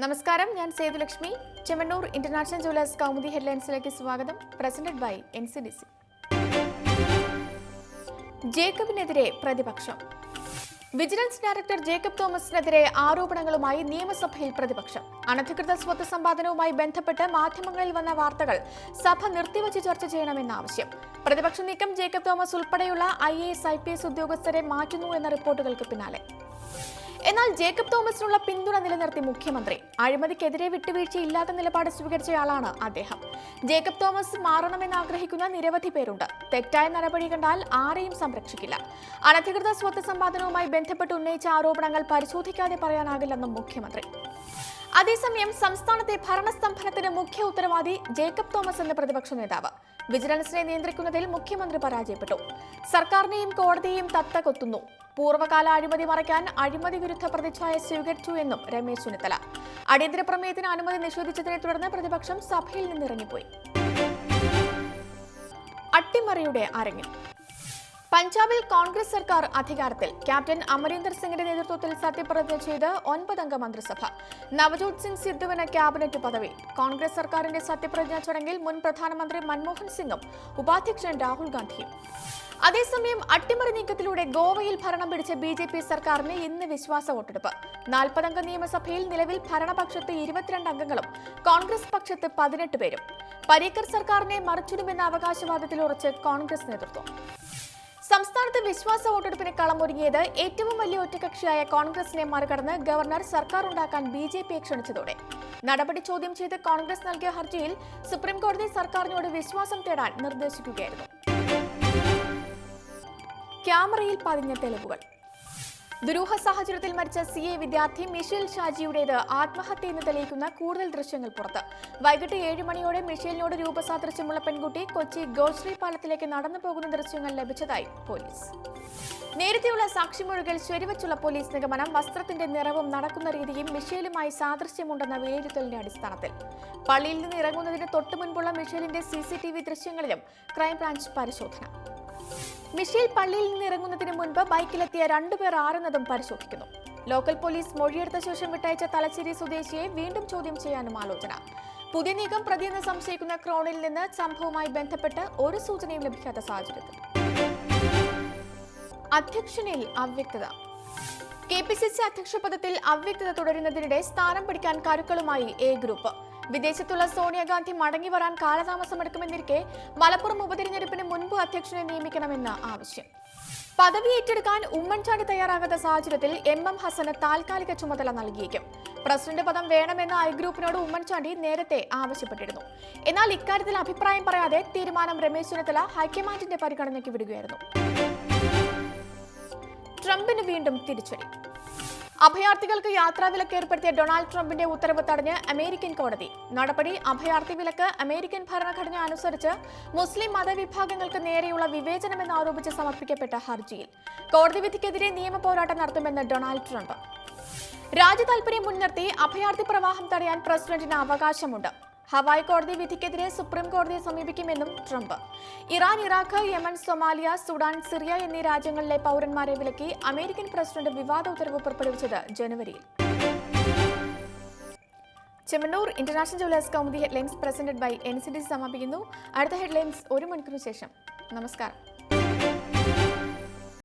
നമസ്കാരം, ഞാൻ Sethulakshmi. Chemmanur international jewellers Kaumudi ഹെഡ്ലൈൻസിലേക്ക് സ്വാഗതം. Presented by NCDC. ജേക്കബിനെതിരെ പ്രതിപക്ഷം. വിജിലൻസ് ഡയറക്ടർ ജേക്കബ് തോമസിനെതിരെ ആരോപണങ്ങളുമായി നിയമസഭയിൽ പ്രതിപക്ഷം. അനധികൃത സ്വത്ത് സമ്പാദനവുമായി ബന്ധപ്പെട്ട് മാധ്യമങ്ങളിൽ വന്ന വാർത്തകൾ സഭ നിർത്തിവച്ച് ചർച്ച ചെയ്യണമെന്ന ആവശ്യം. പ്രതിപക്ഷ നീക്കം ജേക്കബ് തോമസ് ഉൾപ്പെടെയുള്ള IAS IPS ഉദ്യോഗസ്ഥരെ മാറ്റുന്നു എന്ന റിപ്പോർട്ടുകൾക്ക് പിന്നാലെ. എന്നാൽ ജേക്കബ് തോമസിനുള്ള പിന്തുണ നിലനിർത്തി മുഖ്യമന്ത്രി. അഴിമതിക്കെതിരെ വിട്ടുവീഴ്ചയില്ലാത്ത നിലപാട് സ്വീകരിച്ചയാളാണ് അദ്ദേഹം. ജേക്കബ് തോമസ് മാറണമെന്ന് ആഗ്രഹിക്കുന്ന നിരവധി പേരുണ്ട്. തെറ്റായ നടപടി കണ്ടാൽ ആരെയും സംരക്ഷിക്കില്ല. അനധികൃത സ്വത്ത് സമ്പാദനവുമായി ബന്ധപ്പെട്ട് ഉന്നയിച്ച ആരോപണങ്ങൾ പരിശോധിക്കാതെ പറയാനാകില്ലെന്നും മുഖ്യമന്ത്രി. അതേസമയം സംസ്ഥാനത്തെ ഭരണസ്തംഭനത്തിന് മുഖ്യ ഉത്തരവാദി ജേക്കബ് തോമസ് എന്ന പ്രതിപക്ഷ നേതാവ്. വിജിലൻസിനെ നിയന്ത്രിക്കുന്നതിൽ മുഖ്യമന്ത്രി പരാജയപ്പെട്ടു. സർക്കാരിനെയും കോടതിയെയും തത്ത കൊത്തുന്നു. പൂർവ്വകാല അഴിമതി മറയ്ക്കാൻ അഴിമതി വിരുദ്ധ പ്രതിച്ഛായ സ്വീകരിച്ചു എന്നും രമേശ് ചെന്നിത്തല. അടിയന്തര പ്രമേയത്തിന് അനുമതി നിഷേധിച്ചതിനെ തുടർന്ന് പ്രതിപക്ഷം സഭയിൽ നിന്നിറങ്ങിപ്പോയി. അട്ടിമറിയുടെ അരങ്ങ്. പഞ്ചാബിൽ കോൺഗ്രസ് സർക്കാർ അധികാരത്തിൽ. ക്യാപ്റ്റൻ അമരീന്ദർ സിംഗിന്റെ നേതൃത്വത്തിൽ സത്യപ്രതിജ്ഞ ചെയ്ത് 9-അംഗ മന്ത്രിസഭ. നവജോത് സിംഗ് സിദ്ധുവിന് ക്യാബിനറ്റ് പദവി. കോൺഗ്രസ് സർക്കാരിന്റെ സത്യപ്രതിജ്ഞാ ചടങ്ങിൽ മുൻ പ്രധാനമന്ത്രി മൻമോഹൻ സിംഗും ഉപാധ്യക്ഷൻ രാഹുൽ ഗാന്ധിയും. അതേസമയം അട്ടിമറി നീക്കത്തിലൂടെ ഗോവയിൽ ഭരണം പിടിച്ച BJP സർക്കാരിന് ഇന്ന് വിശ്വാസ വോട്ടെടുപ്പ്. 40-അംഗ നിയമസഭയിൽ നിലവിൽ ഭരണപക്ഷത്ത് 22 അംഗങ്ങളും കോൺഗ്രസ് പക്ഷത്ത് 18 പേരും. പരീക്കർ സർക്കാരിനെ മറിച്ചിടുമെന്ന അവകാശവാദത്തിൽ ഉറച്ച് കോൺഗ്രസ് നേതൃത്വം. സംസ്ഥാനത്ത് വിശ്വാസ വോട്ടെടുപ്പിന് കളമൊരുങ്ങിയത് ഏറ്റവും വലിയ ഒറ്റകക്ഷിയായ കോൺഗ്രസിനെ മറികടന്ന് ഗവർണർ സർക്കാർ ഉണ്ടാക്കാൻ BJPയെ ക്ഷണിച്ചതോടെ. നടപടി ചോദ്യം ചെയ്ത് കോൺഗ്രസ് നൽകിയ ഹർജിയിൽ സുപ്രീംകോടതി സർക്കാരിനോട് വിശ്വാസം തേടാൻ നിർദ്ദേശിക്കുകയായിരുന്നു. ക്യാമറയിൽ പതിഞ്ഞ തെളിവുകൾ. ദുരൂഹ സാഹചര്യത്തിൽ മരിച്ച CA വിദ്യാർത്ഥി മിഷേൽ ഷാജിയുടേത് ആത്മഹത്യ എന്ന് തെളിയിക്കുന്ന കൂടുതൽ ദൃശ്യങ്ങൾ പുറത്ത്. വൈകിട്ട് 7 മണിയോടെ മിഷേലിനോട് രൂപസാദൃശ്യമുള്ള പെൺകുട്ടി കൊച്ചി ഗോശ്രീ പാലത്തിലേക്ക് നടന്നു പോകുന്ന ദൃശ്യങ്ങൾ ലഭിച്ചതായി പോലീസ്. നേരത്തെയുള്ള സാക്ഷിമൊഴികൾ ശരിവച്ചുള്ള പോലീസ് നിഗമനം വസ്ത്രത്തിന്റെ നിറവും നടക്കുന്ന രീതിയും മിഷേലുമായി സാദൃശ്യമുണ്ടെന്ന വിലയിരുത്തലിന്റെ അടിസ്ഥാനത്തിൽ. പള്ളിയിൽ നിന്ന് ഇറങ്ങുന്നതിന് തൊട്ടു മുൻപുള്ള മിഷേലിന്റെ CCTV ദൃശ്യങ്ങളിലും ക്രൈംബ്രാഞ്ച് പരിശോധന. മിഷേൽ പള്ളിയിൽ നിന്ന് ഇറങ്ങുന്നതിന് മുൻപ് ബൈക്കിലെത്തിയ 2 പേർ ആരെന്നതും പരിശോധിക്കുന്നു. ലോക്കൽ പോലീസ് മൊഴിയെടുത്ത ശേഷം വിട്ടയച്ച തലശ്ശേരി സ്വദേശിയെ വീണ്ടും ചോദ്യം ചെയ്യാനും ആലോചന. പുതിയ നീക്കം പ്രതിയെന്ന് സംശയിക്കുന്ന ക്രോണിൽ നിന്ന് സംഭവവുമായി ബന്ധപ്പെട്ട് ഒരു സൂചനയും ലഭിക്കാത്ത സാഹചര്യത്തിൽ. അധ്യക്ഷനിൽ അവ്യക്തത. KPCC അധ്യക്ഷ പദത്തിൽ അവ്യക്തത തുടരുന്നതിനിടെ സ്ഥാനം പിടിക്കാൻ കരുക്കളുമായി A ഗ്രൂപ്പ്. വിദേശത്തുള്ള സോണിയാഗാന്ധി മടങ്ങി വരാൻ കാലതാമസമെടുക്കുമെന്നിരിക്കെ മലപ്പുറം ഉപതെരഞ്ഞെടുപ്പിന് മുൻപ് അധ്യക്ഷനെ നിയമിക്കണമെന്ന് ആവശ്യം. പദവി ഏറ്റെടുക്കാൻ ഉമ്മൻചാണ്ടി തയ്യാറാകാത്ത സാഹചര്യത്തിൽ MM ഹസന് താൽക്കാലിക ചുമതല നൽകിയേക്കും. പ്രസിഡന്റ് പദം വേണമെന്ന I ഗ്രൂപ്പിനോട് ഉമ്മൻചാണ്ടി നേരത്തെ ആവശ്യപ്പെട്ടിരുന്നു. എന്നാൽ ഇക്കാര്യത്തിൽ അഭിപ്രായം പറയാതെ തീരുമാനം രമേശ് ചെന്നിത്തല ഹൈക്കമാൻഡിന്റെ പരിഗണനയ്ക്ക് വിടുകയായിരുന്നു. ട്രംപിന് വീണ്ടും തിരിച്ചടി. അഭയാർത്ഥികൾക്ക് യാത്രാവിലക്ക് ഏർപ്പെടുത്തിയ ഡൊണാൾഡ് ട്രംപിന്റെ ഉത്തരവ് തടഞ്ഞ് അമേരിക്കൻ കോടതി. നടപടി അഭയാർത്ഥി വിലക്ക് അമേരിക്കൻ ഭരണഘടന അനുസരിച്ച് മുസ്ലിം മതവിഭാഗങ്ങൾക്ക് നേരെയുള്ള വിവേചനമെന്നാരോപിച്ച് സമർപ്പിക്കപ്പെട്ട ഹർജിയിൽ കോടതി വിധിക്കെതിരെ നിയമ പോരാട്ടം നടത്തുമെന്ന് ഡൊണാൾഡ് ട്രംപ്. രാജ്യതാൽപര്യം മുൻനിർത്തി അഭയാർത്ഥി പ്രവാഹം തടയാൻ പ്രസിഡന്റിന് അവകാശമുണ്ട്. ഹവായ് കോടതി വിധിക്കെതിരെ സുപ്രീം കോടതിയെ സമീപിക്കുമെന്നും Trump. Iran, Iraq, Yemen, Somalia, Sudan, Syria എന്നീ രാജ്യങ്ങളിലെ പൗരന്മാരെ വിലക്കി അമേരിക്കൻ പ്രസിഡന്റ് വിവാദ ഉത്തരവ് പുറപ്പെടുവിച്ചത് ജനുവരിയിൽ. Chemmanur international jewellers Kaumudi headlines presented by NCDC സമാപിക്കുന്നു. അടുത്ത ഹെഡ്ലൈൻസ് 1 മണിക്കൂറിന് ശേഷം. നമസ്കാരം.